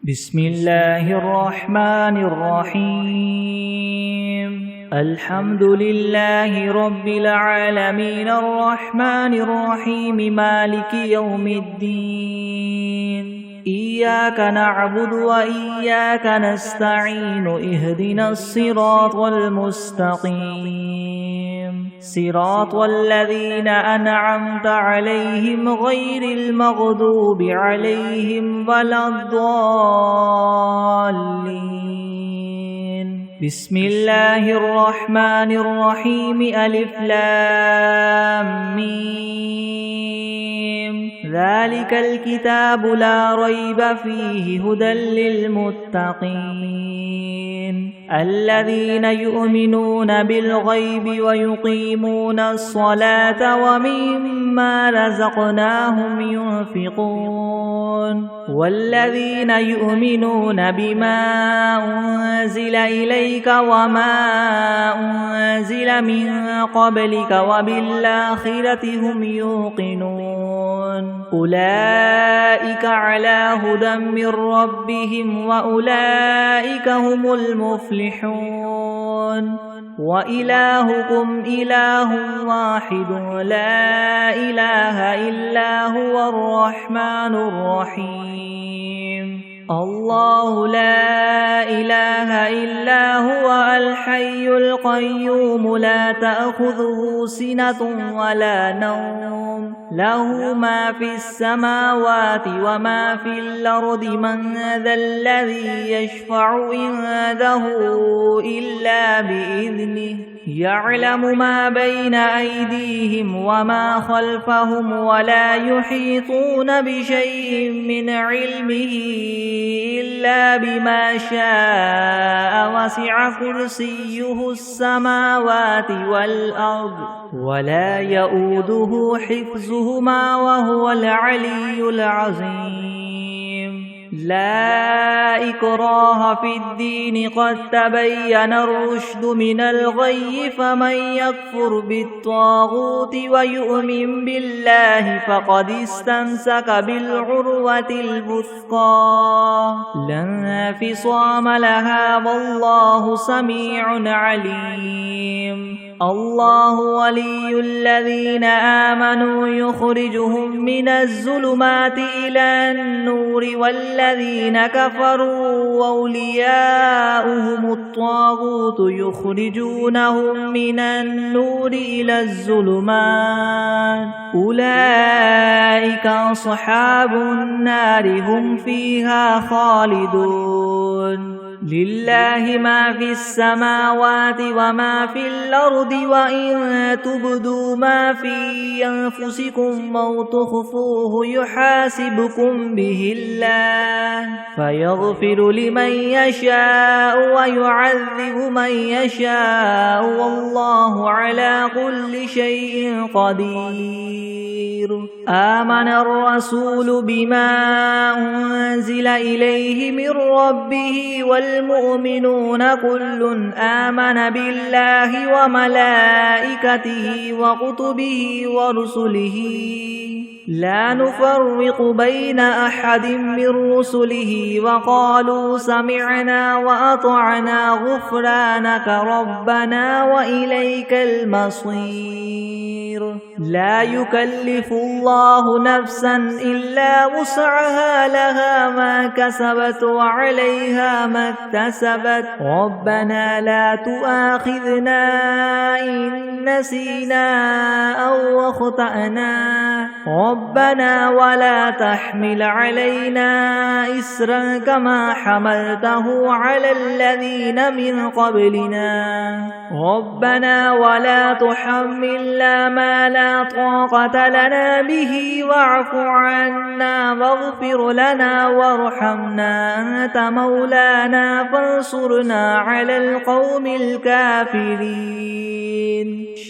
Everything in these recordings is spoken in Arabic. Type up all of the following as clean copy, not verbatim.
بسم الله الرحمن الرحيم الحمد لله رب العالمين الرحمن الرحيم مالك يوم الدين إياك نعبد وإياك نستعين اهدنا الصراط المستقيم صراط الذين أنعمت عليهم غير المغضوب عليهم ولا الضالين بسم الله الرحمن الرحيم ألف لام ميم ذلك الكتاب لا ريب فيه هدى للمتقين الذين يؤمنون بالغيب ويقيمون الصلاة ومما رزقناهم ينفقون والذين يؤمنون بما أنزل إليك وما أنزل من قبلك وبالآخرة هم يوقنون أولئك على هدى من ربهم وأولئك هم المفلحون وإلهكم إله واحد لا إله إلا هو الرحمن الرحيم الله لا إله إلا هو الحي القيوم لا تأخذه سنة ولا نوم له ما في السماوات وما في الأرض من ذا الذي يشفع عنده إلا بإذنه يعلم ما بين أيديهم وما خلفهم ولا يحيطون بشيء من علمه إلا بما شاء وسع كرسيه السماوات والأرض ولا يؤوده حفظهما وهو العلي العظيم لا إكراه في الدين قد تبين الرشد من الغي فمن يكفر بالطاغوت ويؤمن بالله فقد استمسك بالعروة الوثقى لا انفصام لها والله سميع عليم الله ولي الذين آمنوا يخرجهم من الظلمات إلى النور والذين كفروا أولياؤهم الطاغوت يخرجونهم من النور إلى الظلمات أولئك أصحاب النار هم فيها خالدون لله ما في السماوات وما في الأرض وإن تبدوا ما في أنفسكم أو تخفوه يحاسبكم به الله فيغفر لمن يشاء ويعذب من يشاء والله على كل شيء قدير آمن الرسول بما أنزل إليه من ربه والمؤمنون كل آمن بالله وملائكته وكتبه ورسله لا نفرق بين أحد من رسله وقالوا سمعنا وأطعنا غفرانك ربنا وإليك المصير لا يكلف الله نفسا إلا وسعها لها ما كسبت وعليها ما اكتسبت ربنا لا تؤاخذنا إن نسينا أو أخطأنا ربنا ولا تحمل علينا إسرا كما حملته على الذين من قبلنا ربنا ولا تحملنا ما لا طاقة لنا به واعف عنا واغفر لنا وارحمنا أنت مولانا فانصرنا على القوم الكافرين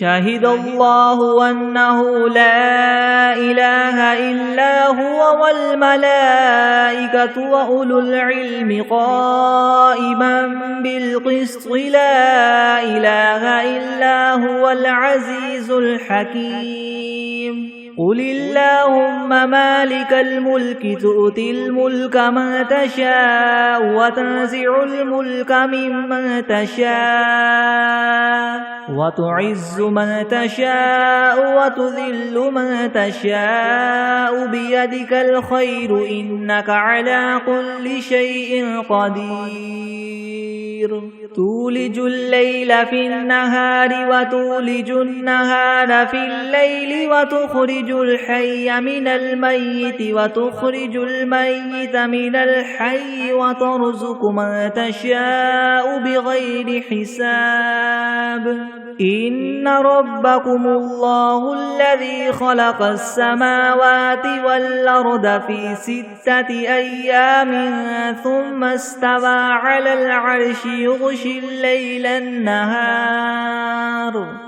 شهد الله أنه لا إله إلا هو والملائكة وأولو العلم قائما بالقسط لا إله إلا هو العزيز الحكيم قل اللهم مالك الملك تؤتي الملك من تشاء وتنزع الملك ممن تشاء وتعز من تشاء وتذل من تشاء بيدك الخير إنك على كل شيء قدير تولج الليل في النهار وتولج النهار في الليل وتخرج الحي من الميت وتخرج الميت من الحي وترزق من تشاء بغير حساب إن ربكم الله الذي خلق السماوات والأرض في 6 أيام ثم استوى على العرش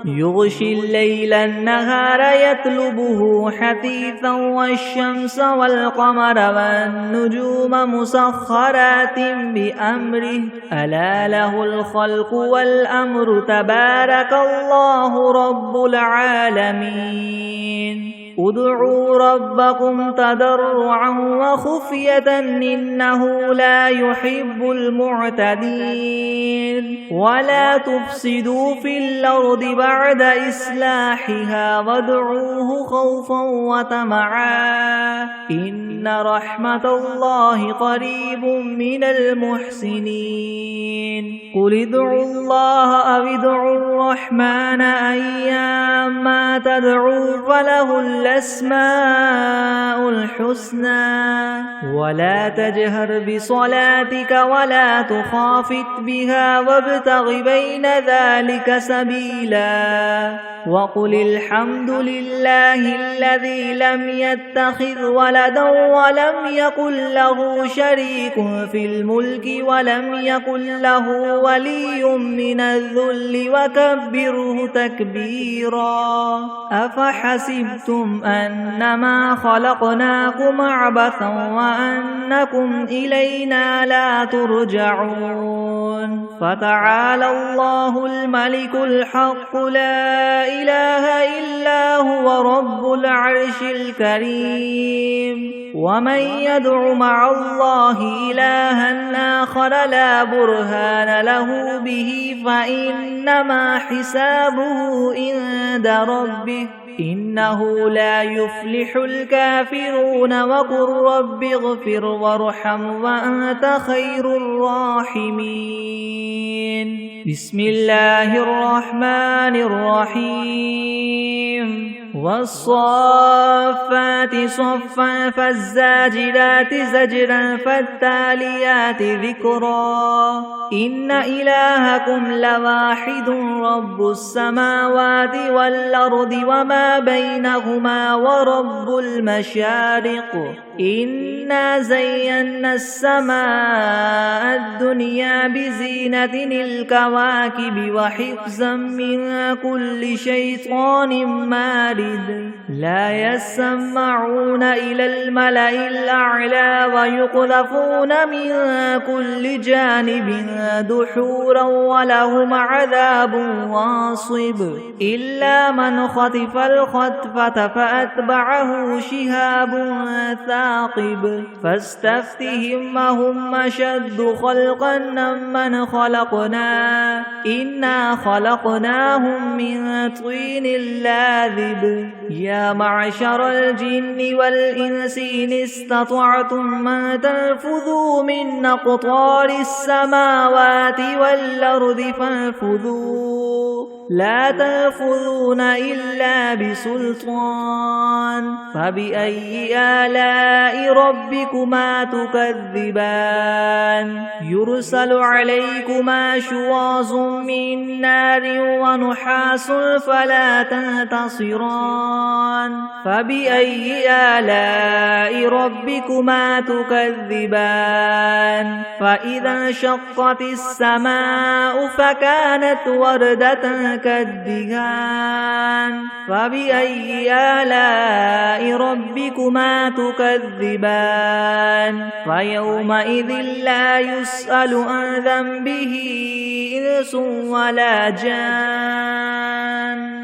يغشي الليل النهار يطلبه حثيثا والشمس والقمر والنجوم مسخرات بأمره ألا له الخلق والأمر تبارك الله رب العالمين ادعوا ربكم تضرعا وخفية إنه لا يحب المعتدين ولا تفسدوا في الأرض بعد إصلاحها وادعوه خوفا وطمعا إن رحمة الله قريب من المحسنين قل ادعوا الله أو ادعوا الرحمن أيما تدعوا فله الأسماء الحسنى ولا تجهر بصلاتك ولا تخافت بها وابتغ بين ذلك سبيلا وقل الحمد لله الذي لم يتخذ ولدا ولم يكن له شريك في الملك ولم يكن له ولي من الذل وكبره تكبيرا أفحسبتم أنما خلقناكم عبثا وأنكم إلينا لا ترجعون فتعالى الله الملك الحق لا إله إلا هو رب العرش الكريم ومن يدع مع الله إلها آخر لا برهان له به فإنما حسابه عند ربه إنه لا يفلح الكافرون وقل رب اغفر وارحم وأنت خير الراحمين بسم الله الرحمن الرحيم والصافات صفا فالزاجرات زجرا فالتاليات ذكرا إن إلهكم لواحد رب السماوات والأرض وما بينهما ورب المشارق إنا زينا السماء الدنيا بزينة الكواكب وحفظا من كل شيطان مارد لا يسمعون إلى الملأ الأعلى ويقذفون من كل جانب دحورا ولهم عذاب واصب إلا من خطف الخطفة فأتبعه شهاب ثاقب فاستفتهم هم أشد خلقا ممن خلقنا إنا خلقناهم من طين لاذب يا معشر الجن والإنس إن استطعتم أن تنفذوا من أقطار السماوات والأرض فانفذوا لا تنفذون إلا بسلطان فبأي آلاء ربكما تكذبان يرسل عليكما شواظ من نار ونحاس فلا تنتصران فبأي آلاء ربكما تكذبان فإذا انشقت السماء فكانت وردة كالدهان فبأي آلاء ربكما تكذبان فيومئذ لا يسأل عن ذنبه إنس ولا جان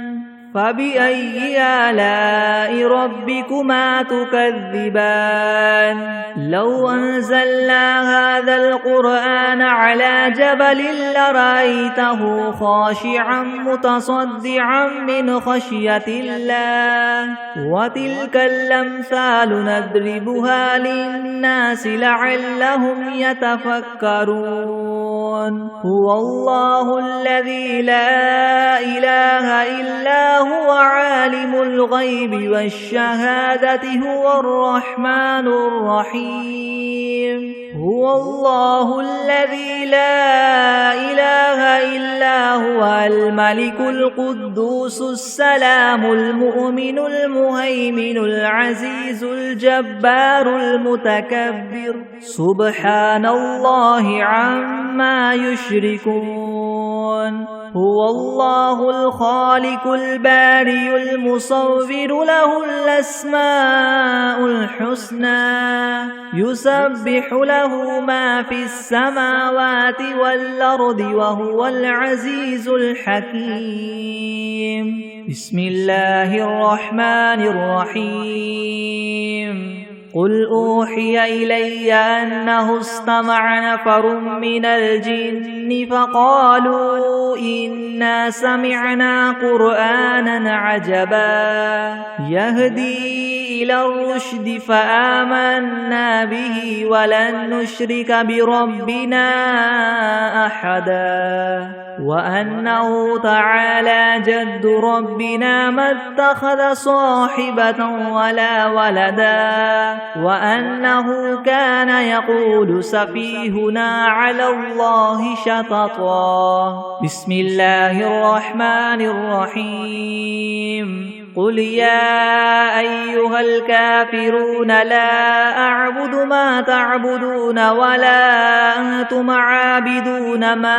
فبأي آلاء ربكما تكذبان لو أنزلنا هذا القرآن على جبل لرأيته خاشعا متصدعا من خشية الله وتلك الأمثال نضربها للناس لعلهم يتفكرون هو الله الذي لا إله إلا هو عالم الغيب والشهادة هو الرحمن الرحيم هو الله الذي لا إله إلا هو الملك القدوس السلام المؤمن المهيمن العزيز الجبار المتكبر سبحان الله عما يشركون هو الله الخالق البارئ المصور له الأسماء الحسنى يسبح له ما في السماوات والأرض وهو العزيز الحكيم بسم الله الرحمن الرحيم قل أوحي إلي أنه استمع نفر من الجن فقالوا إنا سمعنا قرآنا عجبا يهدي إلى الرشد فآمنا به ولن نشرك بربنا أحدا وأنه تعالى جد ربنا ما اتخذ صاحبة ولا ولدا وأنه كان يقول سفيهنا على الله شططا بسم الله الرحمن الرحيم قل يا أيها الكافرون لا أعبد ما تعبدون ولا أنتم عابدون ما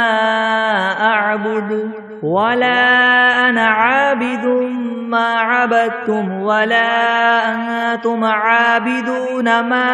أعبد ولا أنا عابد ما عبدتم ولا أنتم عابدون ما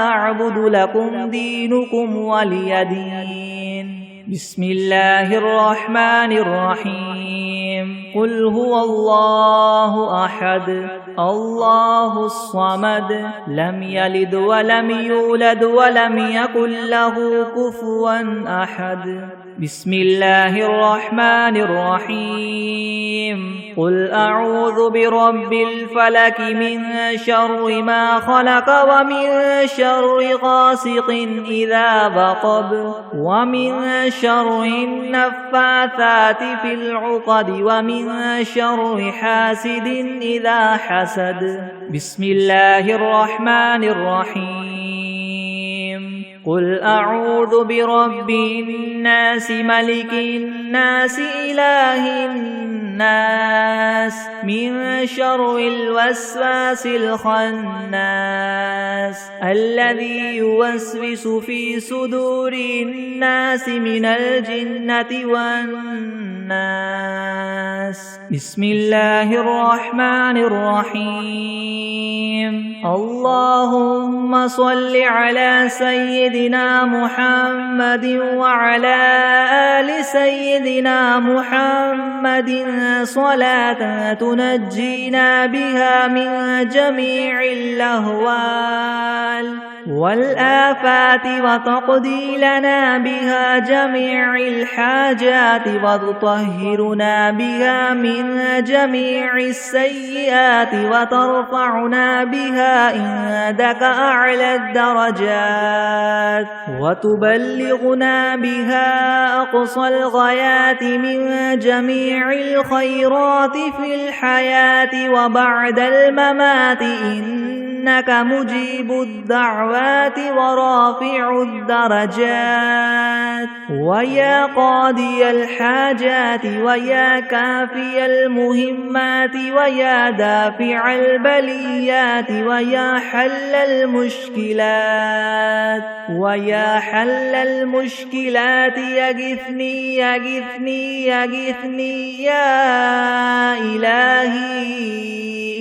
أعبد لكم دينكم ولي دين بسم الله الرحمن الرحيم قل هو الله أحد الله الصمد لم يلد ولم يولد ولم يكن له كفوا أحد بسم الله الرحمن الرحيم قل أعوذ برب الفلك من شر ما خلق ومن شر غاسق إذا وقب ومن شر النفاثات في العقد ومن شر حاسد إذا حسد بسم الله الرحمن الرحيم قل أعوذ برب الناس ملك الناس إله الناس من شر الوسواس الخناس الذي يوسوس في صدور الناس من الجنة والناس بسم الله الرحمن الرحيم اللهم صل على سيدنا محمد وعلى آل سيدنا محمد صلاة تنجينا بها من جميع الأهوال والآفات وتقضي لنا بها جميع الحاجات وتطهرنا بها من جميع السيئات وترفعنا بها عندك أعلى الدرجات وتبلغنا بها أقصى الغايات من جميع الخيرات في الحياة وبعد الممات إنك مجيب الدعوات ورافع الدرجات ويا قاضي الحاجات ويا كافي المهمات ويا دافع البليات ويا حل المشكلات ويا حل المشكلات يغثني يغثني يغثني يا إلهي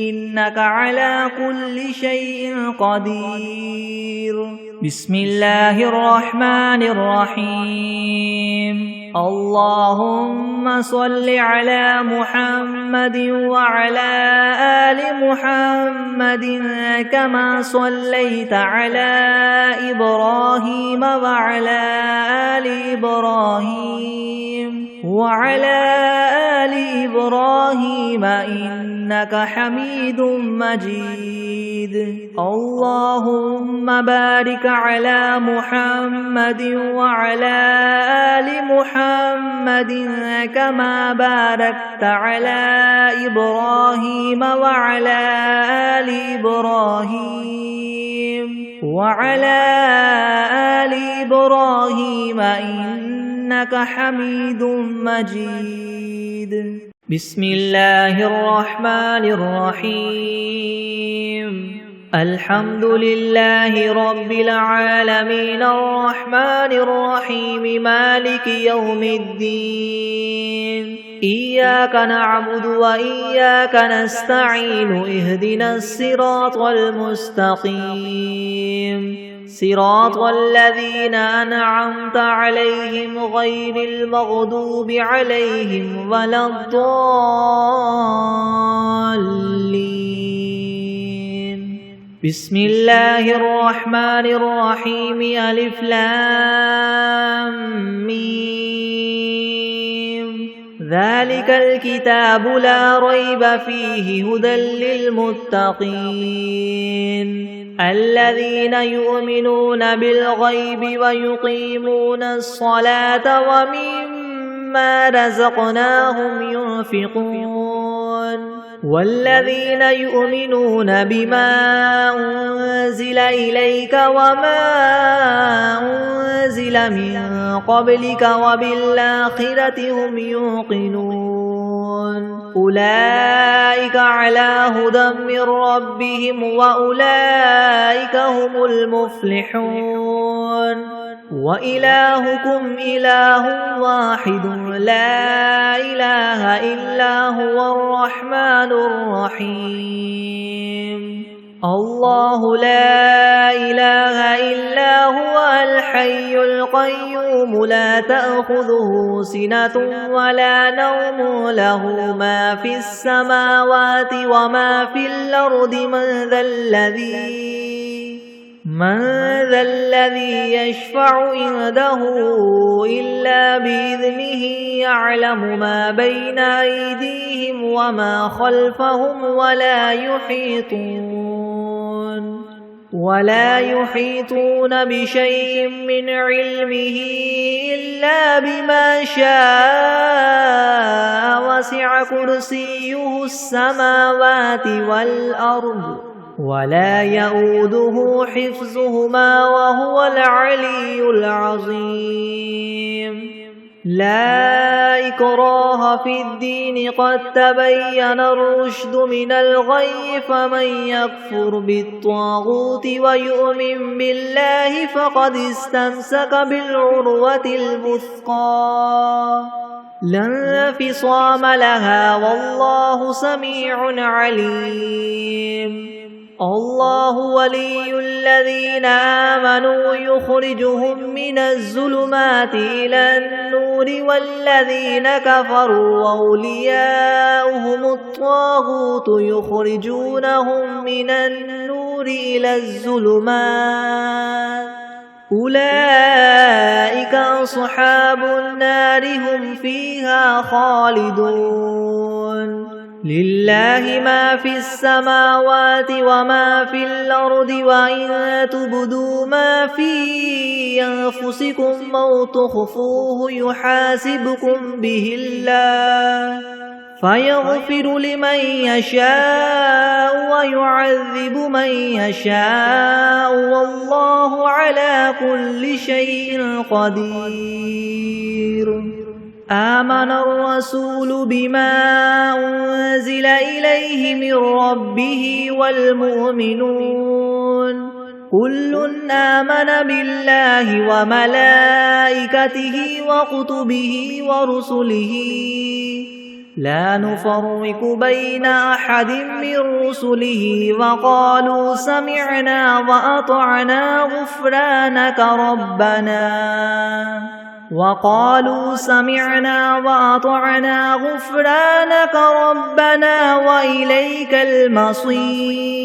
إنك على كل شيء قدير بسم الله الرحمن الرحيم اللهم صل على محمد وعلى آل محمد كما صليت على إبراهيم وعلى آل إبراهيم إنك حميد مجيد اللهم بارك على محمد وعلى آل محمد كما باركت على إبراهيم وعلى آل إبراهيم إنك حميد مجيد بسم الله الرحمن الرحيم الحمد لله رب العالمين الرحمن الرحيم مالك يوم الدين إياك نعبد وإياك نستعين اهدنا الصراط المستقيم صراط الذين أنعمت عليهم غير المغضوب عليهم ولا الضالين بسم الله الرحمن الرحيم ألف لام ميم ذلك الكتاب لا ريب فيه هدى للمتقين الذين يؤمنون بالغيب ويقيمون الصلاة ومما رزقناهم ينفقون والذين يؤمنون بما أنزل إليك وما أنزل من قبلك وبالآخرة هم يوقنون أولئك على هدى من ربهم وأولئك هم المفلحون وإلهكم إله واحد لا إله إلا هو الرحمن الرحيم الله لا إله إلا هو الحي القيوم لا تأخذه سنة ولا نوم له ما في السماوات وما في الأرض من ذا الذي يشفع عنده إلا بإذنه يعلم ما بين أيديهم وما خلفهم ولا يحيطون بشيء من علمه إلا بما شاء وسع كرسيه السماوات والأرض ولا يؤوده حفظهما وهو العلي العظيم لا إكراه في الدين قد تبين الرشد من الغي فمن يكفر بالطاغوت ويؤمن بالله فقد استمسك بالعروة الوثقى لا انفصام لها والله سميع عليم الله ولي الذين آمنوا يخرجهم من الظلمات إلى النور والذين كفروا أولياؤهم الطاغوت يخرجونهم من النور إلى الظلمات أولئك أصحاب النار هم فيها خالدون لله ما في السماوات وما في الأرض وإن تبدوا ما في أنفسكم أو تخفوه يحاسبكم به الله فيغفر لمن يشاء ويعذب من يشاء والله على كل شيء قدير آمن الرسول بما أنزل إليه من ربه والمؤمنون كل آمن بالله وملائكته وكتبه ورسله لا نفرق بين أحد من رسله وقالوا سمعنا وأطعنا غفرانك ربنا وإليك المصير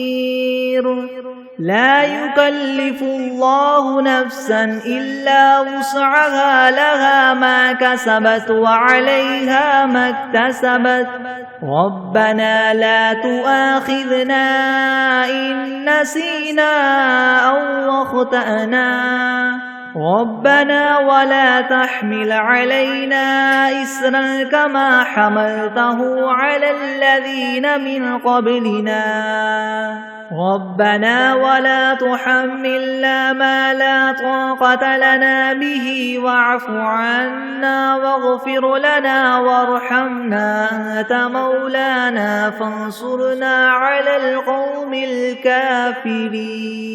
لا يكلف الله نفسا إلا وسعها لها ما كسبت وعليها ما اكتسبت ربنا لا تؤاخذنا إن نسينا أو أخطأنا ربنا ولا تحمل علينا إسرا كما حملته على الذين من قبلنا ربنا ولا تحملنا ما لا طاقة لنا به واعف عنا واغفر لنا وارحمنا أنت مولانا فانصرنا على القوم الكافرين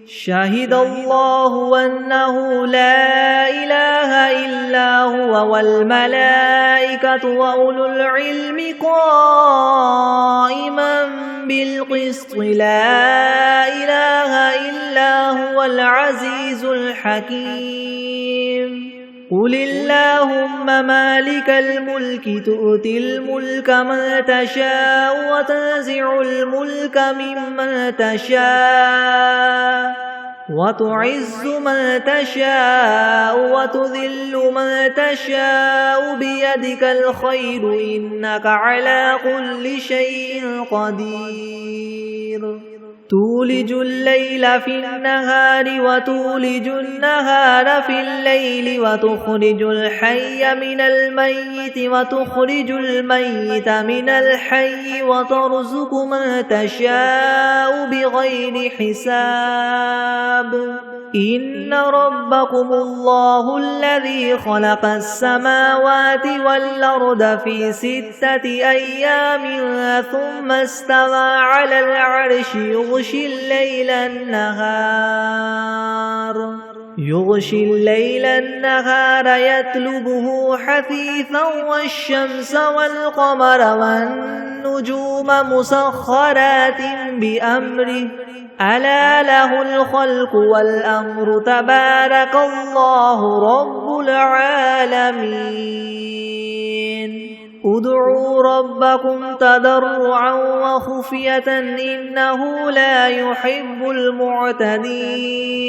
شهد الله أنه لا إله إلا هو والملائكة وأولو العلم قائما بالقسط لا إله إلا هو العزيز الحكيم قل اللهم مالك الملك تؤتي الملك من تشاء وتنزع الملك ممن تشاء وتعز من تشاء وتذل من تشاء بيدك الخير إنك على كل شيء قدير تولج الليل في النهار وتولج النهار في الليل وتخرج الحي من الميت وتخرج الميت من الحي وترزق من تشاء بغير حساب إن ربكم الله الذي خلق السماوات والأرض في 6 أيام ثم استوى على العرش يغشي الليل النهار يطلبه حثيثا والشمس والقمر والنجوم مسخرات بأمره ألا له الخلق والأمر تبارك الله رب العالمين ادعوا ربكم تضرعا وخفية إنه لا يحب المعتدين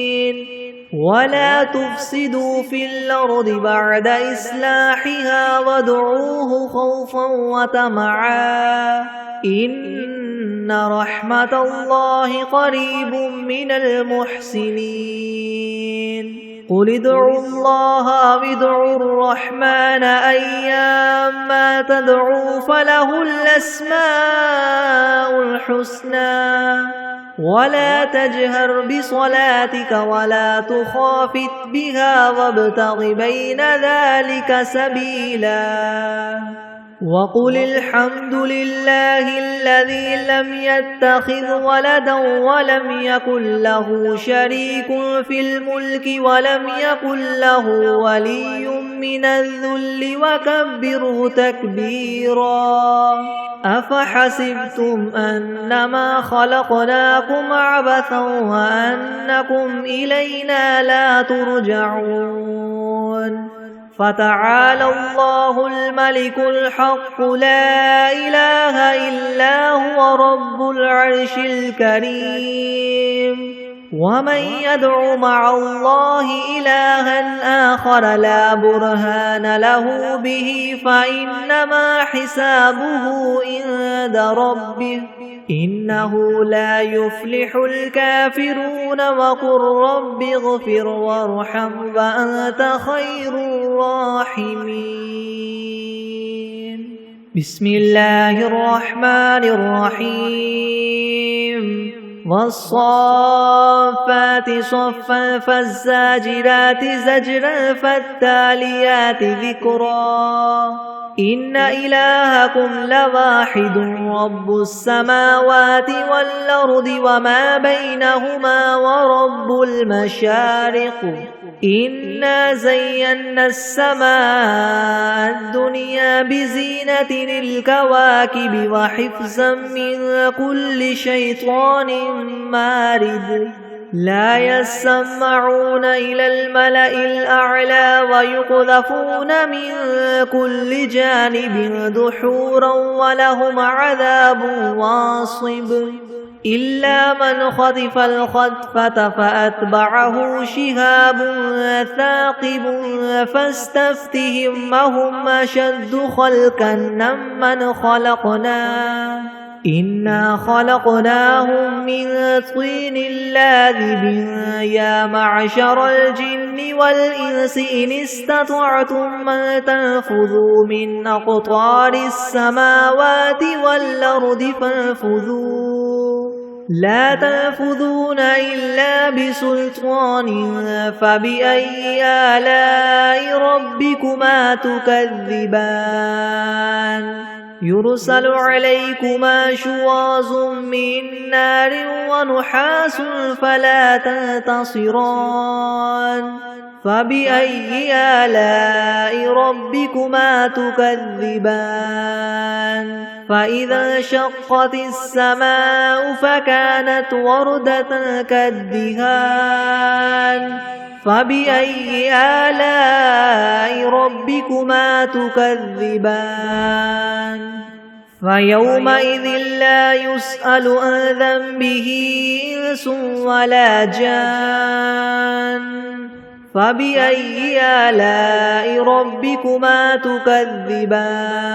ولا تفسدوا في الأرض بعد إصلاحها وادعوه خوفا وطمعا إن رحمة الله قريب من المحسنين قل ادعوا الله وادعوا الرحمن أيما تدعوا فله الأسماء الحسنى ولا تجهر بصلاتك ولا تخافت بها وابتغ بين ذلك سبيلا وقل الحمد لله الذي لم يتخذ ولدا ولم يكن له شريك في الملك ولم يكن له ولي من الذل وكبره تكبيرا أفحسبتم أنما خلقناكم عبثا وأنكم إلينا لا ترجعون فتعالى الله الملك الحق لا إله إلا هو رب العرش الكريم ومن يدع مع الله إلها آخر لا برهان له به فإنما حسابه عند ربه إنه لا يفلح الكافرون وقل رب اغفر وارحم وأنت خير الراحمين بسم الله الرحمن الرحيم والصافات صفا فالزاجرات زجرا فالتاليات ذكرا إن إلهكم لواحد رب السماوات والأرض وما بينهما ورب المشارق إنا زينا السماء الدنيا بزينة الكواكب وحفظا من كل شيطان مارد لا يسمعون إلى الملأ الأعلى ويقذفون من كل جانب دحورا ولهم عذاب واصب إلا من خطف الخطفة فأتبعه شهاب ثاقب فاستفتهم أهم أشد خلقا ممن خلقنا إنا خلقناهم من طين لاذب يا معشر الجن والإنس إن استطعتم أن تنفذوا من أقطار السماوات والأرض فانفذوا لا تنفذون إلا بسلطان فبأي آلاء ربكما تكذبان يرسل عليكما شواظ من نار ونحاس فلا تنتصران فبأي آلاء ربكما تكذبان فإذا انشقت السماء فكانت وردة كالدهان فبأي آلاء ربكما تكذبان فيومئذ لا يسأل عن ذنبه إنس ولا جان فبأي آلاء ربكما تكذبان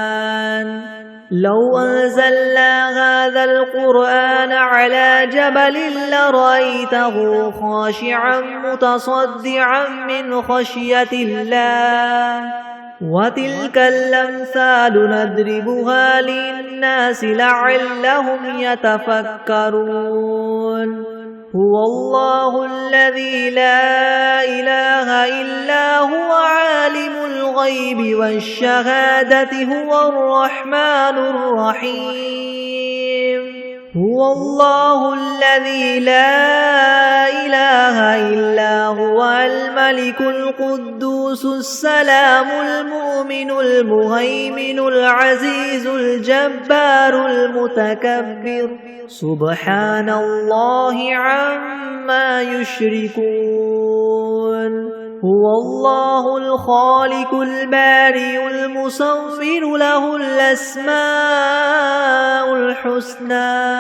لو أنزلنا هذا القرآن على جبل لرأيته خاشعا متصدعا من خشية الله وتلك الأمثال نضربها للناس لعلهم يتفكرون هو الله الذي لا إله إلا هو عالم الغيب والشهادة هو الرحمن الرحيم هو الله الذي لا إله إلا هو الملك القدوس السلام المؤمن المهيمن العزيز الجبار المتكبر سبحان الله عما يشركون هو الله الخالق البارئ المصور له الأسماء الحسنى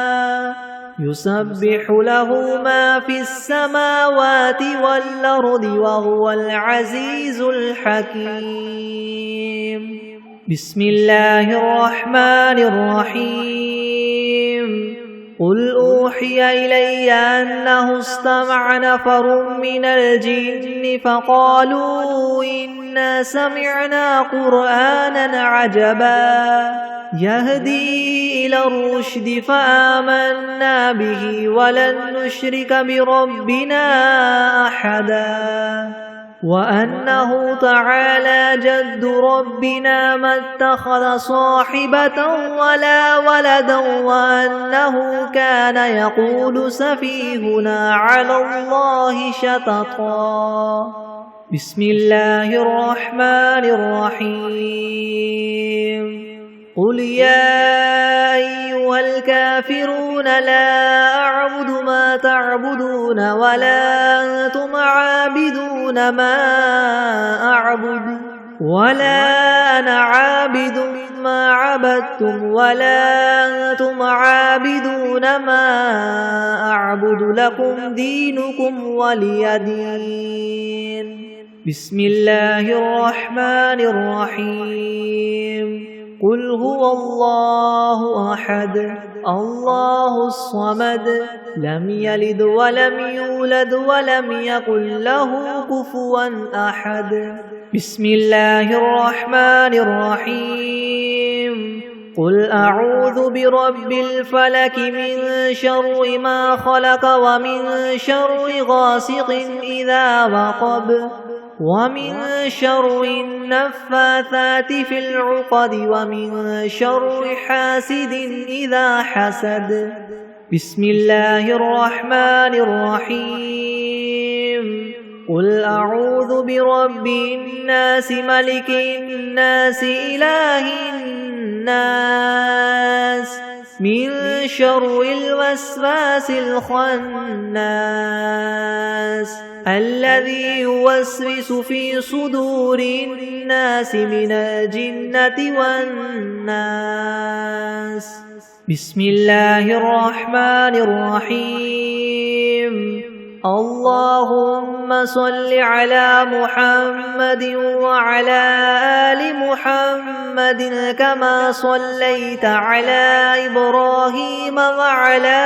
يسبح له ما في السماوات والأرض وهو العزيز الحكيم بسم الله الرحمن الرحيم قل أوحي إلي أنه استمع نفر من الجن فقالوا إنا سمعنا قرآنا عجبا يهدي إلى الرشد فآمنا به ولن نشرك بربنا أحدا وأنه تعالى جد ربنا ما اتخذ صاحبة ولا ولدا وأنه كان يقول سفيهنا على الله شططا بسم الله الرحمن الرحيم قل يا أيها الكافرون لا أعبد ما تعبدون ولا أنتم عابدون ما أعبد ولا أنا عابد ما عبدتم ولا أنتم عابدون ما أعبد لكم دينكم ولي دين بسم الله الرحمن الرحيم قل هو الله أحد الله الصمد لم يلد ولم يولد ولم يكن له كفوا أحد بسم الله الرحمن الرحيم قل أعوذ برب الفلك من شر ما خلق ومن شر غاسق إذا وقب ومن شر النفاثات في العقد ومن شر حاسد إذا حسد. بسم الله الرحمن الرحيم. قل أعوذ برب الناس ملك الناس إله الناس من شر الوسواس الخناس الذي يوسوس في صدور الناس من الجنة والناس. بسم الله الرحمن الرحيم. اللهم صل على محمد وعلى آل محمد كما صليت على إبراهيم وعلى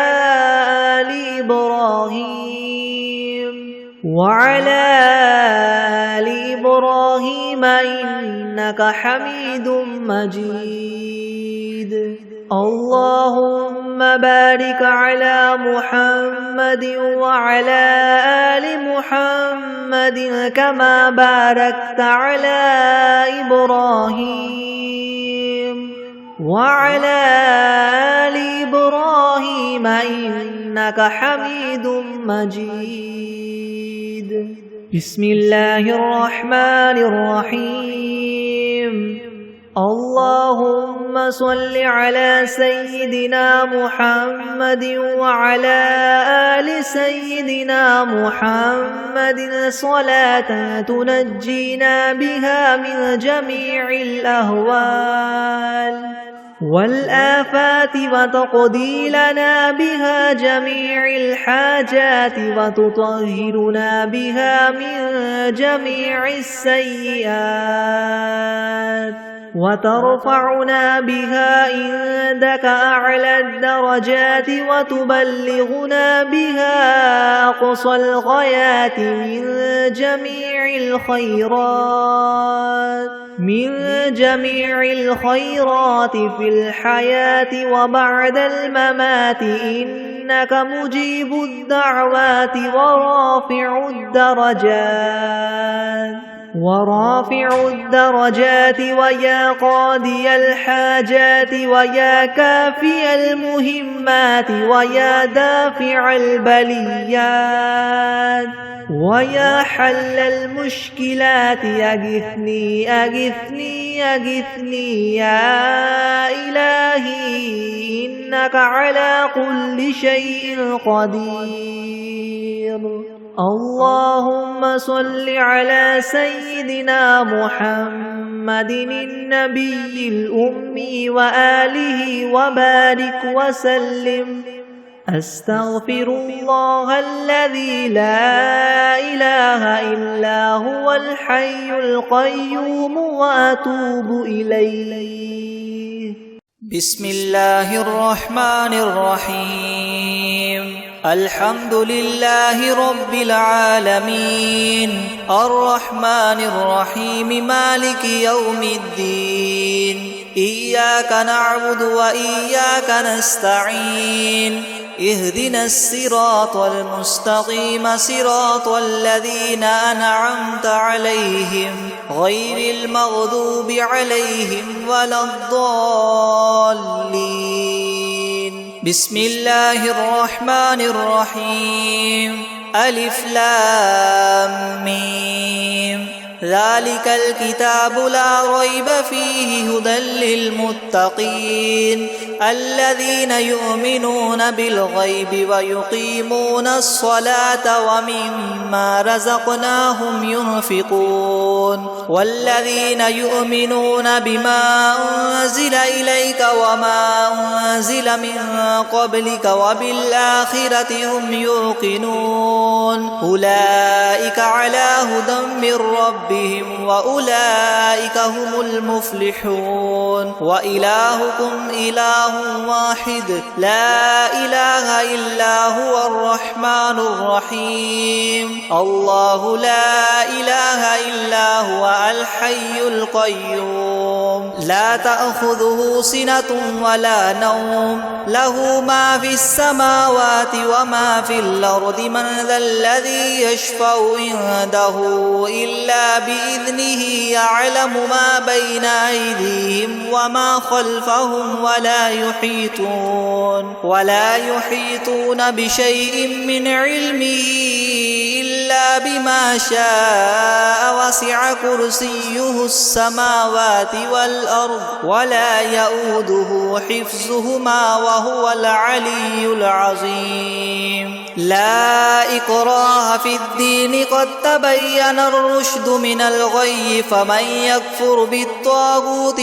آل إبراهيم إنك حميد مجيد. اللهم بارك على محمد وعلى آل محمد كما باركت على إبراهيم وعلى آل إبراهيم إنك حميد مجيد. بسم الله الرحمن الرحيم. اللهم صل على سيدنا محمد وعلى آل سيدنا محمد صلاة تنجينا بها من جميع الأهوال والآفات وتقضي لنا بها جميع الحاجات وتطهرنا بها من جميع السيئات وترفعنا بها عندك أعلى الدرجات وتبلغنا بها أقصى الغايات من جميع الخيرات في الحياة وبعد الممات إنك مجيب الدعوات ورافع الدرجات ويا قاضي الحاجات ويا كافي المهمات ويا دافع البليات ويا حل المشكلات أغثني أغثني أغثني يا إلهي إنك على كل شيء قدير. اللهم صل على سيدنا محمد النبي الأمي وآله وبارك وسلم. أستغفر الله الذي لا إله إلا هو الحي القيوم وأتوب إليه. بسم الله الرحمن الرحيم. الحمد لله رب العالمين الرحمن الرحيم مالك يوم الدين. إياك نعبد وإياك نستعين. اهدنا الصراط المستقيم صراط الذين أنعمت عليهم غير المغضوب عليهم ولا الضالين. بسم الله الرحمن الرحيم. ألف لام ميم. ذلك الكتاب لا ريب فيه هدى للمتقين الذين يؤمنون بالغيب ويقيمون الصلاة ومما رزقناهم ينفقون والذين يؤمنون بما أنزل إليك وما أنزل من قبلك وبالآخرة هم يوقنون أولئك على هدى من ربهم وأولئك هم المفلحون. وإلهكم إله واحد لا إله إلا هو الرحمن الرحيم. الله لا إله إلا هو الحي القيوم لا تأخذه سنة ولا نوم له ما في السماوات وما في الأرض من ذا الذي يشفع عنده إلا بإذنه يعلم ما بين أيديهم وما خلفهم ولا يحيطون بشيء من علمه إلا بما شاء وسع كرسيه السماوات والأرض ولا يؤوده حفظهما وهو العلي العظيم لا إكراه في الدين قد تبين الرشد من الغي فمن يكفر بالطاغوت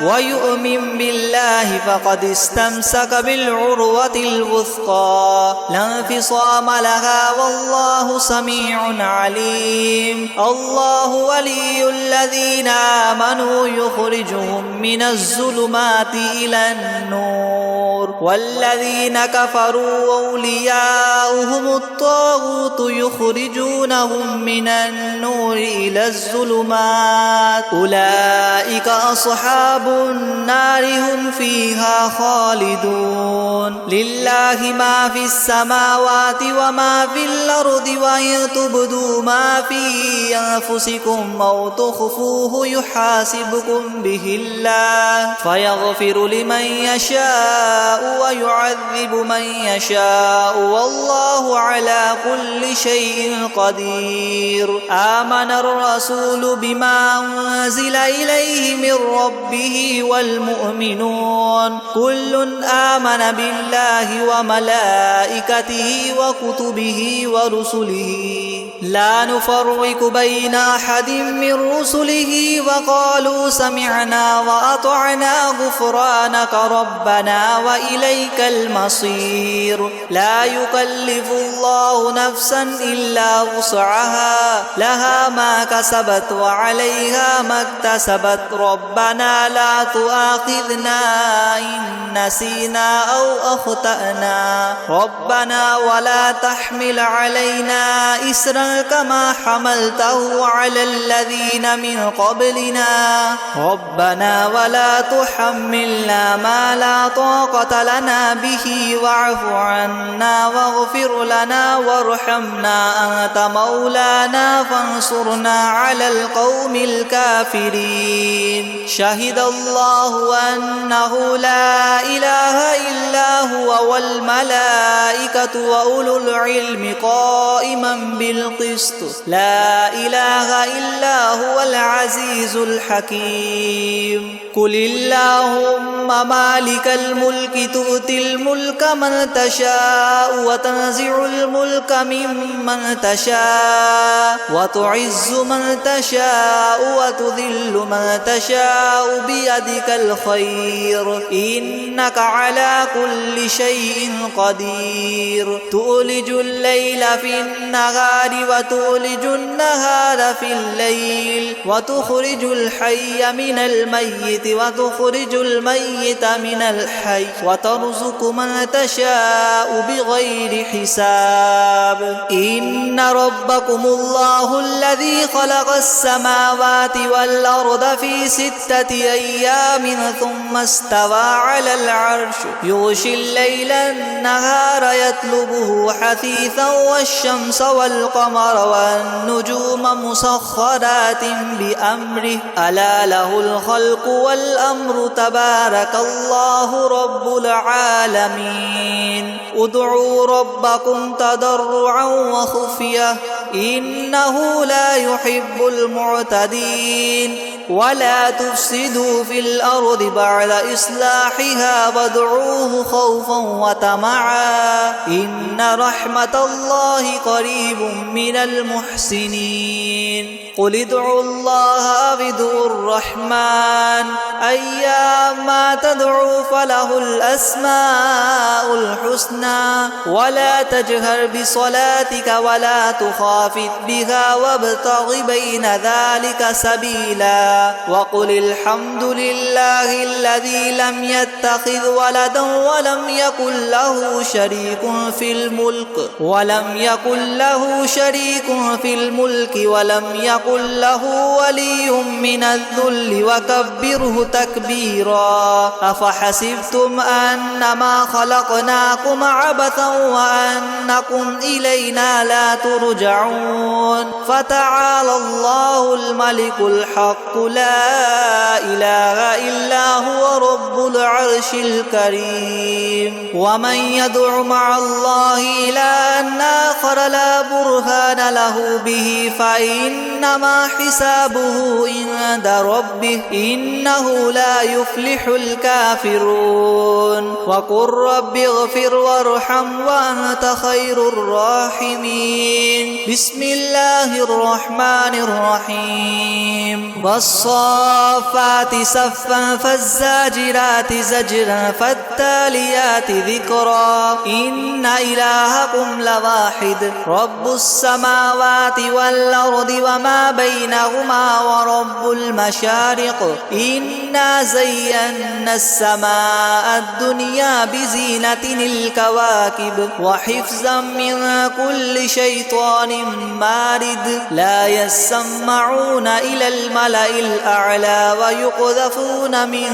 ويؤمن بالله فقد استمسك بالعروة الوثقى لا انفصام لها والله سميع عليم الله ولي الذين آمنوا يخرجهم من الظلمات إلى النور والذين كفروا أولياؤهم الطاغوت يخرجونهم من النور إلى الظلمات أولئك أصحاب النار هم فيها خالدون لله ما في السماوات وما في الأرض وإن تبدوا ما في أنفسكم أو تخفوه يحاسبكم به الله فيغفر لمن يشاء ويعذب من يشاء والله على كل شيء قدير آمن الرسول بما أنزل إليه من ربه والمؤمنون كل آمن بالله وملائكته وكتبه ورسله لا نفرق بين أحد من رسله وقالوا سمعنا وأطعنا غفرانك ربنا وإليك المصير لا يكلف الله نفسا إلا وسعها لها ما كسبت وعليها ما اكتسبت ربنا لا تؤاخذنا إن نسينا أو أخطأنا ربنا ولا تحمل علينا إسرا كما حملته على الذين من قبلنا ربنا ولا تحملنا ما لا طاقة لنا به واعف عنا واغفر لنا وارحمنا أنت مولانا فانصرنا على القوم الكافرين شهد الله أنه لا إله إلا هو والملائكة وأولو العلم قائما بالقسط لا إله إلا هو العزيز الحكيم قل اللهم مالك الملك تؤتي الملك من تشاء وتنزع الملك ممن تشاء وتعز من تشاء وتذل من تشاء بيدك الخير إنك على كل شيء قدير تولج الليل في النهار وتولج النهار في الليل وتخرج الحي من الميت وتخرج الميت من الحي وترزق من تشاء بغير حساب إن ربكم الله الذي خلق السماوات والأرض في 6 أيام ثم استوى على العرش يغشي الليل النهار يطلبه حثيثا والشمس والقمر والنجوم مسخرات بأمره ألا له الخلق والأمر تبارك الله رب العالمين ادعوا ربكم تضرعا وخفية إنه لا يحب المعتدين ولا تفسدوا في الأرض بعد إصلاحها وادعوه خوفا وطمعا إن رحمة الله قريب من المحسنين قل ادعوا الله أو ادعوا الرحمن أيما تدعوا فله الأسماء الحسنى ولا تجهر بصلاتك ولا تخافت بها وابتغ بين ذلك سبيلا ولدا وقل الحمد لله الذي لم يتخذ ولدا ولم يكن له شريك في الملك ولم يكن له ولي من الذل وكبره تكبيرا أفحسبتم أنما خلقناكم عبثا وأنكم إلينا لا ترجعون فتعالى الله الملك الحق لا إله إلا هو رب العرش الكريم ومن يدع مع الله إلها آخر لا برهان له به فإنما حسابه عند ربه إنه لا يفلح الكافرون وقل رب اغفر وارحم وأنت خير الراحمين بسم الله الرحمن الرحيم والصافات صفا فالزاجرات زجرا فالتاليات ذكرا إن إلهكم لواحد رب السماوات والأرض وما بينهما ورب المشارق إنا زينا السماء الدنيا بزينة الكواكب وحفظا من كل شيطان مارد لا يسمعون إلى الملأ الأعلى ويقذفون من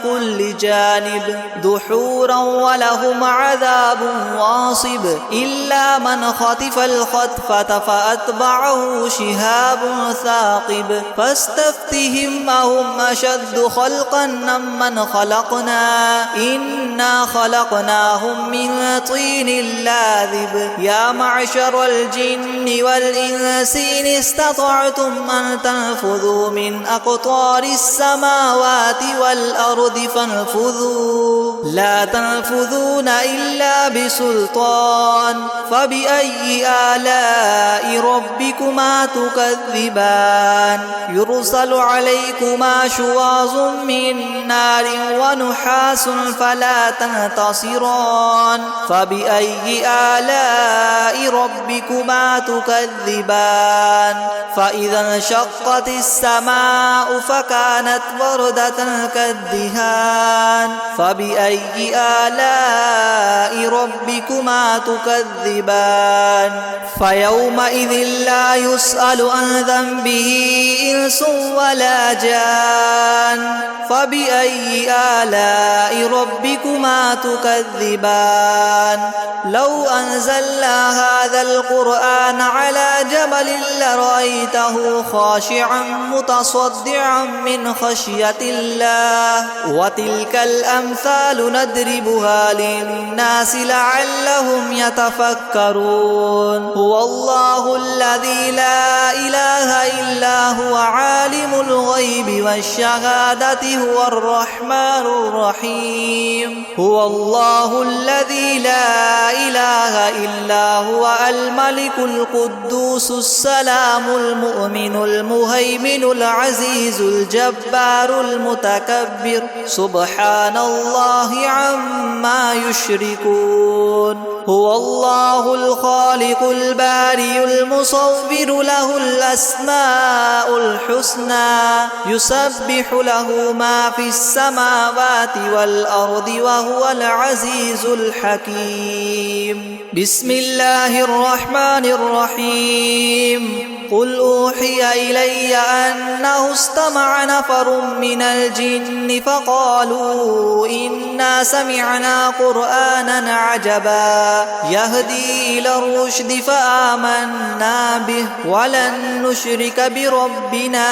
كل جانب دحورا ولهم عذاب واصب إلا من خطف الخطفة فأتبعه شهاب ثاقب فاستفتهم أهم أشد خلقا ممن خلقنا إنا خلقناهم من طين لاذب يا معشر الجن والإنس إن استطعتم أن تنفذوا من أقطار السماوات والأرض فانفذوا لا تنفذون إلا بسلطان فبأي آلاء ربكما تكذبان يرسل عليكما شواظ من نار ونحاس فلا تنتصران فبأي آلاء ربكما تكذبان فإذا انشقت السماء فكانت وردة كالدهان فبأي آلاء ربكما تكذبان فيومئذ لا يسأل عن ذنبه إنس ولا جان فبأي آلاء ربكما تكذبان لو أنزلنا هذا القرآن على جبل لرأيته خاشعا متصدعا من خشية الله وتلك الأمثال نضربها للناس لعلهم يتفكرون هو الله الذي لا إله إلا هو عالم الغيب والشهادة هو الرحمن الرحيم هو الله الذي لا إله إلا هو الملك القدوس السلام المؤمن المهيمن العزيز الجبار المتكبر سبحان الله عما يشركون هو الله الخالق البارئ المصور له الأسماء الحسنى يسبح له ما في السماوات والأرض وهو العزيز الحكيم بسم الله الرحمن الرحيم قل أوحي إلي أنه استمع نفر من الجن فقالوا إنا سمعنا قرآنا عجبا يهدي إلى الرشد فآمنا به ولن نشرك بربنا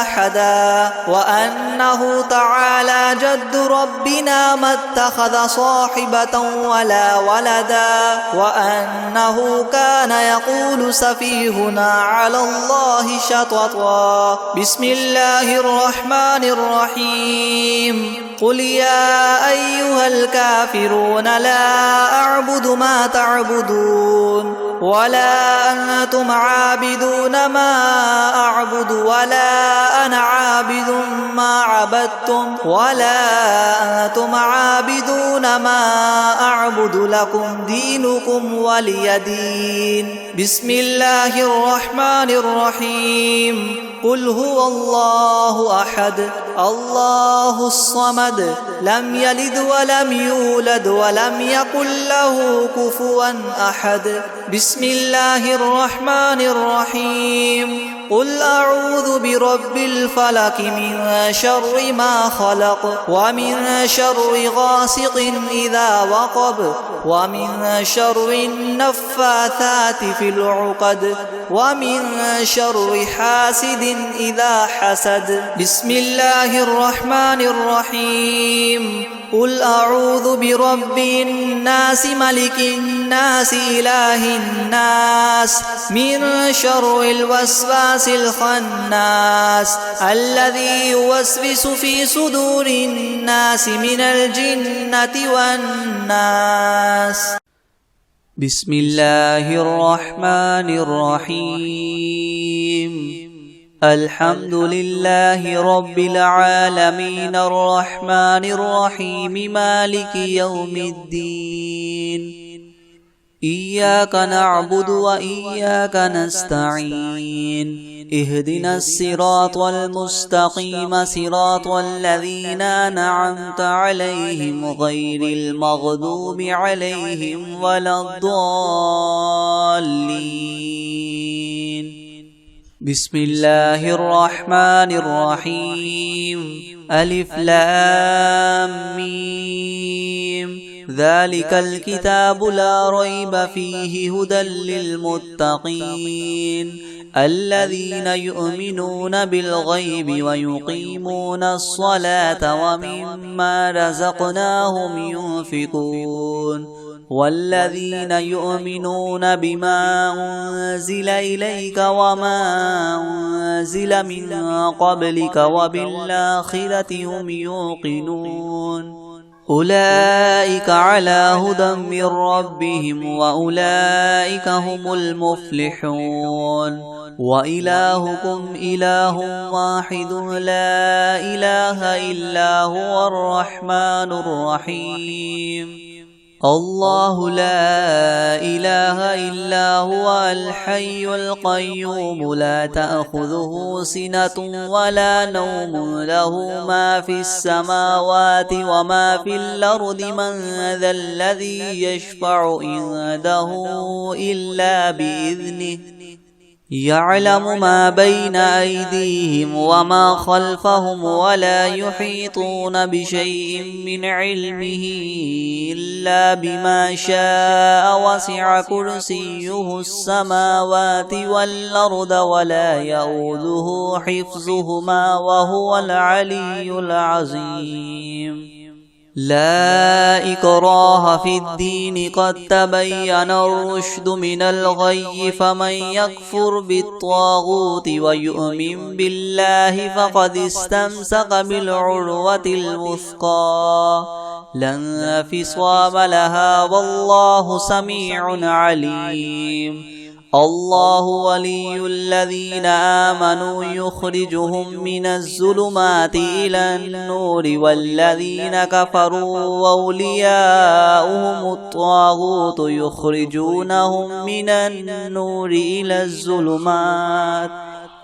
أحدا وأنه تعالى جد ربنا ما اتخذ صاحبة ولا ولدا وأنه كان يقول سفيهنا على الله شططا بسم الله الرحمن الرحيم قل يا أيها الكافرون لا أعبد ما تعبدون ولا أنتم عابدون ما أعبد ولا أنا عابد ما عبدتم ولا أنتم عابدون ما أعبد لكم دينكم ولي دين. بسم الله الرحمن الرحيم. قل هو الله أحد الله الصمد لم يلد ولم يولد ولم يكن له كفوا أحد. بسم الله الرحمن الرحيم. قل أعوذ برب الفلق من شر ما خلق ومن شر غاسق إذا وقب ومن شر النفاثات في العقد ومن شر حاسد إذا حسد. بسم الله الرحمن الرحيم. قل أعوذ برب الناس ملك الناس إله الناس من شر الوسواس الخناس الذي يوسوس في صدور الناس من الجنة والناس. بسم الله الرحمن الرحيم. الحمد لله رب العالمين الرحمن الرحيم مالك يوم الدين. إياك نعبد وإياك نستعين. اهدنا الصراط المستقيم صراط الذين أنعمت عليهم غير المغضوب عليهم ولا الضالين. بسم الله الرحمن الرحيم. ألف لام ميم. ذلك الكتاب لا ريب فيه هدى للمتقين الذين يؤمنون بالغيب ويقيمون الصلاة ومما رزقناهم ينفقون والذين يؤمنون بما أنزل إليك وما أنزل من قبلك وبالآخرة هم يوقنون أولئك على هدى من ربهم وأولئك هم المفلحون. وإلهكم إله واحد لا إله إلا هو الرحمن الرحيم. الله لا إله إلا هو الحي القيوم لا تأخذه سنة ولا نوم له ما في السماوات وما في الأرض من ذا الذي يشفع عنده إلا بإذنه يعلم ما بين أيديهم وما خلفهم ولا يحيطون بشيء من علمه إلا بما شاء وسع كرسيه السماوات والأرض ولا يؤوده حفظهما وهو العلي العظيم. لا إكراه في الدين قد تبين الرشد من الغي فمن يكفر بالطاغوت ويؤمن بالله فقد استمسك بالعروة الوثقى لا انفصام لها والله سميع عليم. الله ولي الذين آمنوا يخرجهم من الظلمات إلى النور والذين كفروا أولياؤهم الطاغوت يخرجونهم من النور إلى الظلمات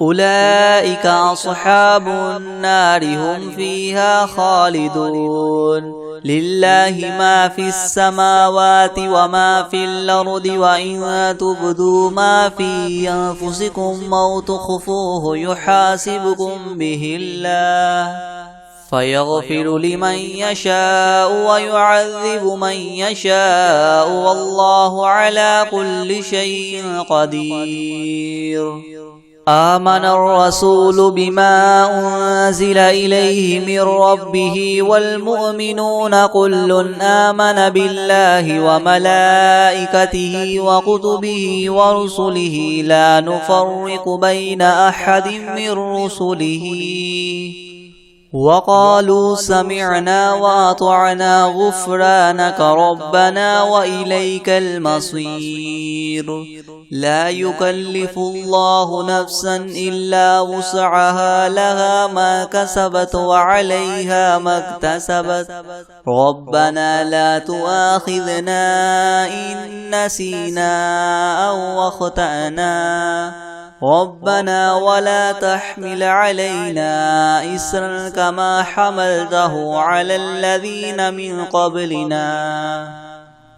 أولئك أصحاب النار هم فيها خالدون. لله ما في السماوات وما في الأرض وإن تبدوا ما في أنفسكم أو تخفوه يحاسبكم به الله فيغفر لمن يشاء ويعذب من يشاء والله على كل شيء قدير. آمن الرسول بما أنزل إليه من ربه والمؤمنون كل آمن بالله وملائكته وكتبه ورسله لا نفرق بين أحد من رسله وقالوا سمعنا وأطعنا غفرانك ربنا وإليك المصير لا يكلف الله نفسا إلا وسعها لها ما كسبت وعليها ما اكتسبت ربنا لا تؤاخذنا إن نسينا أو أخطأنا ربنا ولا تحمل علينا إسرا كما حملته على الذين من قبلنا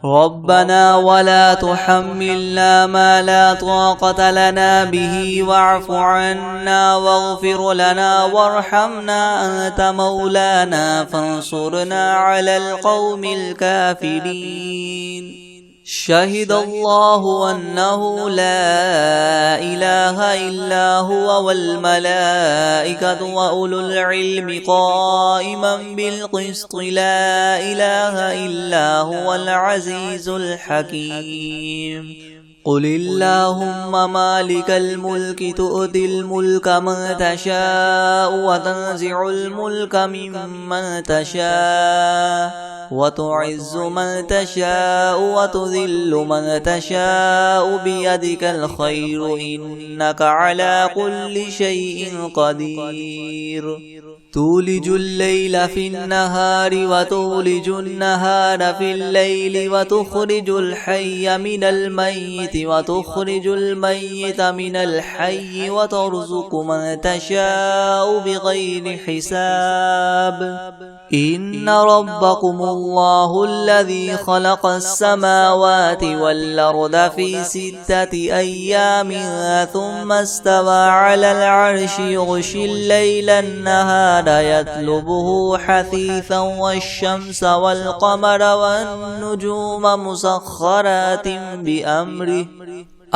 ربنا ولا تحملنا ما لا طاقة لنا به واعف عنا واغفر لنا وارحمنا أنت مولانا فانصرنا على القوم الكافرين شهد الله أنه لا إله إلا هو والملائكة وأولو العلم قائما بالقسط لا إله إلا هو العزيز الحكيم قل اللهم مالك الملك تؤتي الملك من تشاء وتنزع الملك ممن تشاء وتعز من تشاء وتذل من تشاء بيدك الخير إنك على كل شيء قدير تولج الليل في النهار وتولج النهار في الليل وتخرج الحي من الميت وتخرج الميت من الحي وترزق من تشاء بغير حساب إن ربكم الله الذي خلق السماوات والأرض في 6 أيام ثم استوى على العرش يغشي الليل النهار يطلبه حثيثا والشمس والقمر والنجوم مسخرات بأمره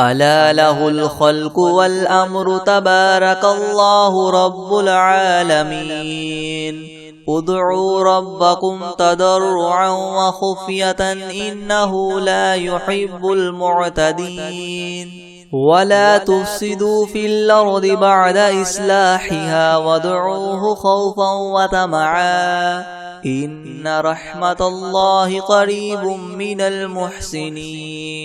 ألا له الخلق والأمر تبارك الله رب العالمين ادعوا ربكم تضرعا وخفية إنه لا يحب المعتدين ولا تفسدوا في الأرض بعد إصلاحها وادعوه خوفا وطمعا إن رحمة الله قريب من المحسنين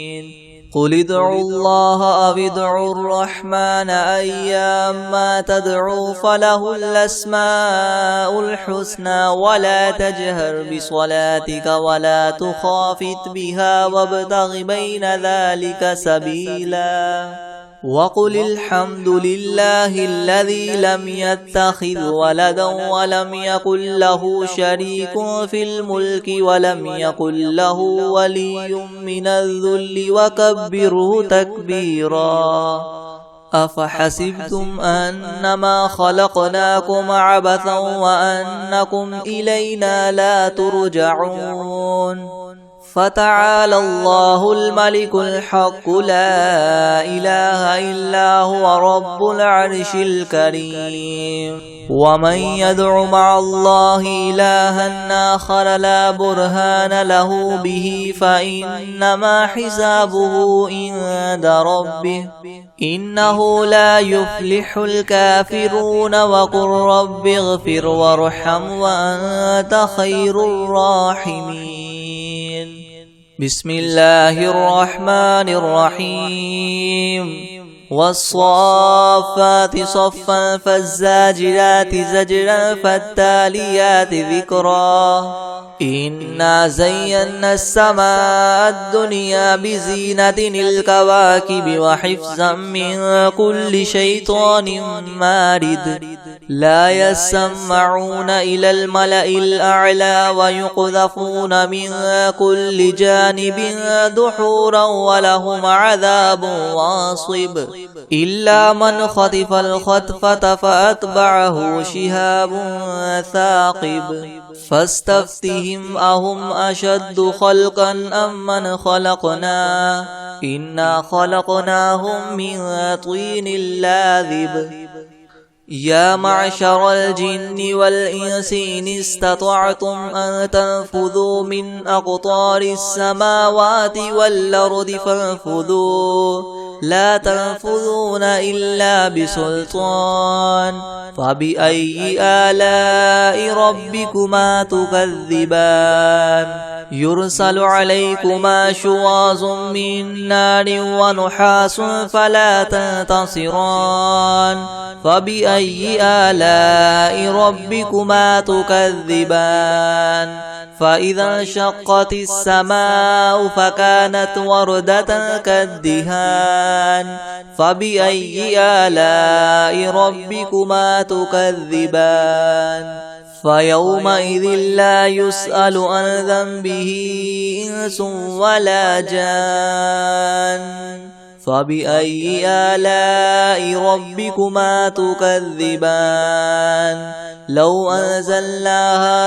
قل ادعوا الله أو ادعوا الرحمن أيما تدعوا فله الأسماء الحسنى ولا تجهر بصلاتك ولا تخافت بها وابتغ بين ذلك سبيلا وقل الحمد لله الذي لم يتخذ ولدا ولم يكن له شريك في الملك ولم يكن له ولي من الذل وكبره تكبيرا أفحسبتم أنما خلقناكم عبثا وأنكم إلينا لا ترجعون فتعالى الله الملك الحق لا إله إلا هو رب العرش الكريم ومن يدع مع الله إلها آخر لا برهان له به فإنما حسابه عند ربه إنه لا يفلح الكافرون وقل رب اغفر وارحم وأنت خير الراحمين بسم الله الرحمن الرحيم والصافات صفا فالزاجرات زجرا فالتاليات ذكرا إنا زينا السماء الدنيا بزينة الكواكب وحفظا من كل شيطان مارد لا يسمعون إلى الملأ الأعلى ويقذفون من كل جانب دحورا ولهم عذاب واصب إلا من خطف الخطفة فأتبعه شهاب ثاقب فاستفتهم أهم أشد خلقا أم من خلقنا إنا خلقناهم من طين لاذب يا معشر الجن والإنس إن استطعتم أن تنفذوا من أقطار السماوات والأرض فانفذوا لا تنفذون إلا بسلطان فبأي آلاء ربكما تكذبان يرسل عليكما شواظ من نار ونحاس فلا تنتصران فبأي آلاء ربكما تكذبان فإذا انشقت السماء فكانت وردة كالدهان فبأي آلاء ربكما تكذبان فيومئذ لا يسأل عن ذنبه إنس ولا جان فبأي آلاء ربكما تكذبان لو أنزلنا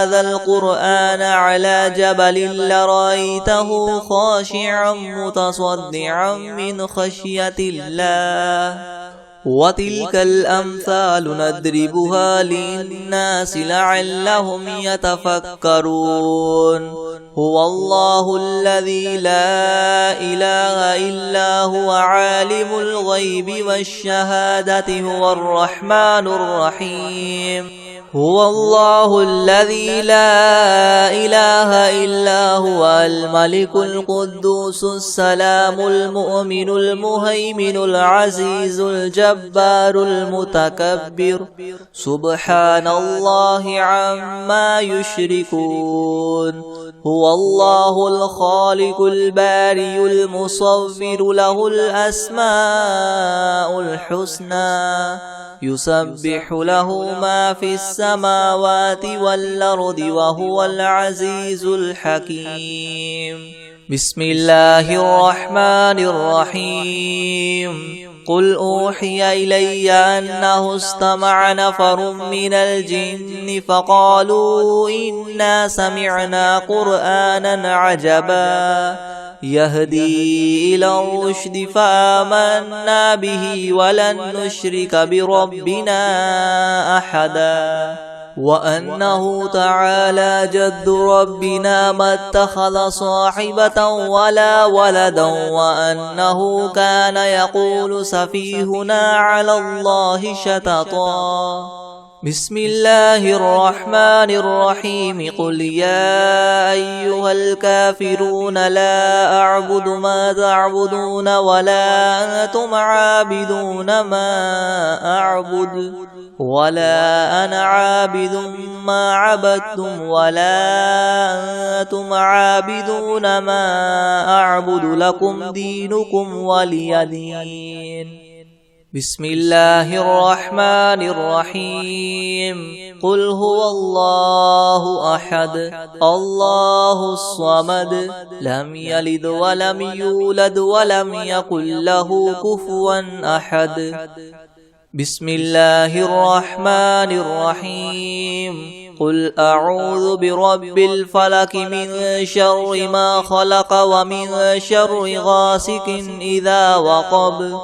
هذا القرآن على جبل لرأيته خاشعا متصدعا من خشية الله وتلك الأمثال نضربها للناس لعلهم يتفكرون هو الله الذي لا إله إلا هو عالم الغيب والشهادة هو الرحمن الرحيم هو الله الذي لا إله إلا هو الملك القدوس السلام المؤمن المهيمن العزيز الجبار المتكبر سبحان الله عما يشركون هو الله الخالق الباري المصور له الأسماء الحسنى يسبح له ما في السماوات والأرض وهو العزيز الحكيم بسم الله الرحمن الرحيم قل أوحي إلي أنه استمع نفر من الجن فقالوا إنا سمعنا قرآنا عجبا يهدي إلى الرشد فآمنا به ولن نشرك بربنا أحدا وأنه تعالى جد ربنا ما اتخذ صاحبة ولا ولدا وأنه كان يقول سفيهنا على الله شططا بسم الله الرحمن الرحيم قل يا أيها الكافرون لا أعبد ما تعبدون ولا أنتم عابدون ما أعبد ولا أنا عابد ما عبدتم ولا أنتم عابدون ما أعبد لكم دينكم ولي دين بسم الله الرحمن الرحيم قل هو الله أحد الله الصمد لم يلد ولم يولد ولم يكن له كفوا أحد بسم الله الرحمن الرحيم قل أعوذ برب الفلك من شر ما خلق ومن شر غاسق إذا وقب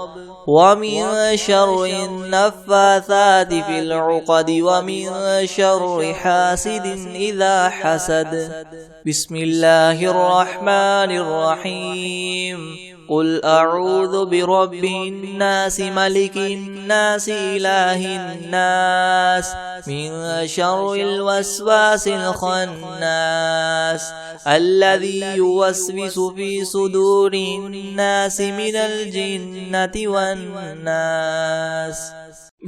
ومن شر النفاثات في العقد ومن شر حاسد إذا حسد بسم الله الرحمن الرحيم قل أعوذ برب الناس ملك الناس إله الناس من شر الوسواس الخناس الذي يوسوس في صدور الناس من الجنة والناس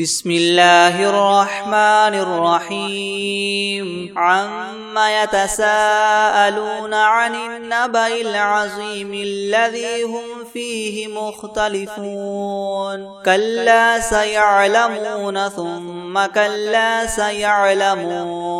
بسم الله الرحمن الرحيم عما يتساءلون عن النبأ العظيم الذي هم فيه مختلفون كلا سيعلمون ثم كلا سيعلمون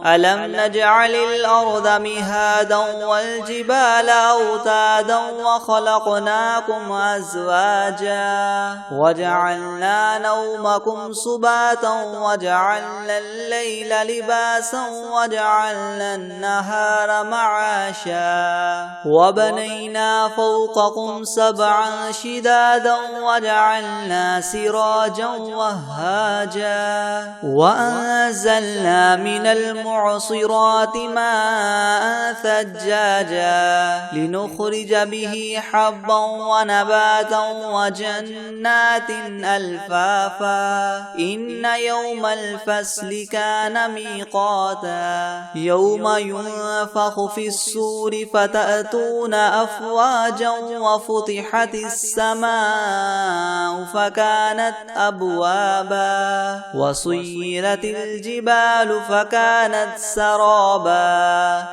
ألم نجعل الأرض مهادا والجبال أوتادا وخلقناكم أزواجا وجعلنا نومكم سباتا وجعلنا الليل لباسا وجعلنا النهار معاشا وبنينا فوقكم سبعا شدادا وجعلنا سراجا وهاجا وأنزلنا من المعين فالمعصرات ماء ثجاجا لنخرج به حبا ونباتا وجنات ألفافا إن يوم الفصل كان ميقاتا يوم ينفخ في الصور فتأتون أفواجا وفتحت السماء فكانت أبوابا وسيرت الجبال فكانت سرابا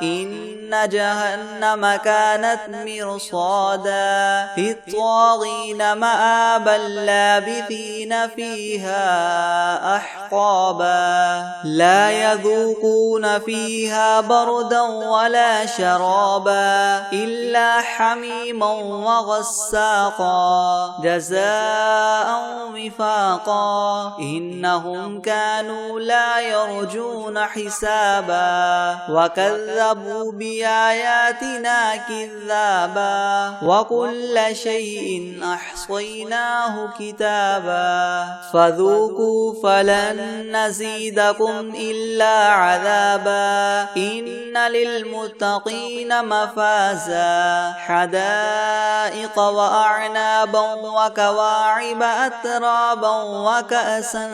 إن جهنم كانت مرصادا للطاغين مآبا لابثين فيها أحقابا لا يذوقون فيها بردا ولا شرابا إلا حميما وغساقا جزاء وفاقا إنهم كانوا لا يرجون حسابا وكذبوا بآياتنا كذابا وكل شيء أحصيناه كتابا فذوقوا فلن نزيدكم إلا عذابا إن للمتقين مفازا حدائق وأعنابا وكواعب أترابا وكأسا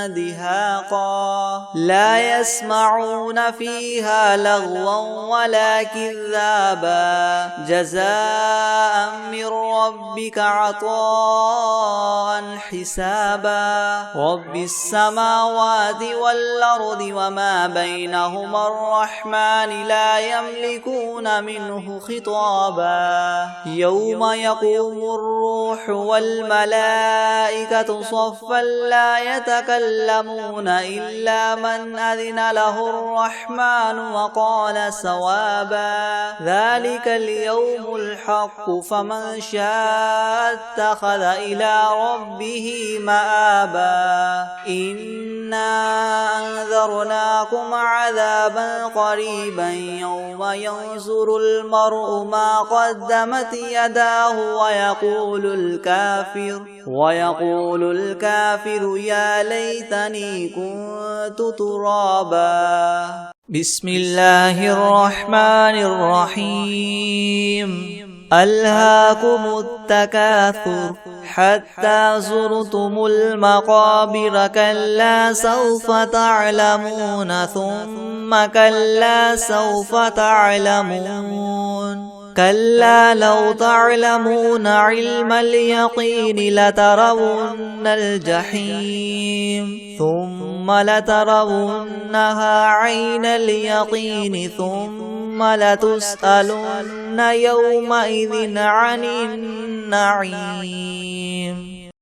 دهاقا لا يسمعون فيها لغوا ولا كذابا جزاء من ربك عطاء حسابا رب السماوات والأرض وما بينهما الرحمن لا يملكون منه خطابا يوم يقوم الروح والملائكة صفا لا يتكلمون إلا من أذن له الرحمن وقال صوابا ذلك اليوم الحق فمن شاء اتخذ إلى ربه مآبا إنا أنذرناكم عذابا قريبا يوم ينظر المرء ما قدمت يداه ويقول الكافر يا ليتني كنت ترابا بسم الله الرحمن الرحيم ألهاكم التكاثر حتى زرتم المقابر كلا سوف تعلمون ثم كلا سوف تعلمون كلا لو تعلمون علم اليقين لترون الجحيم ثم لترونها عين اليقين ثم لتسألن يومئذ عن النعيم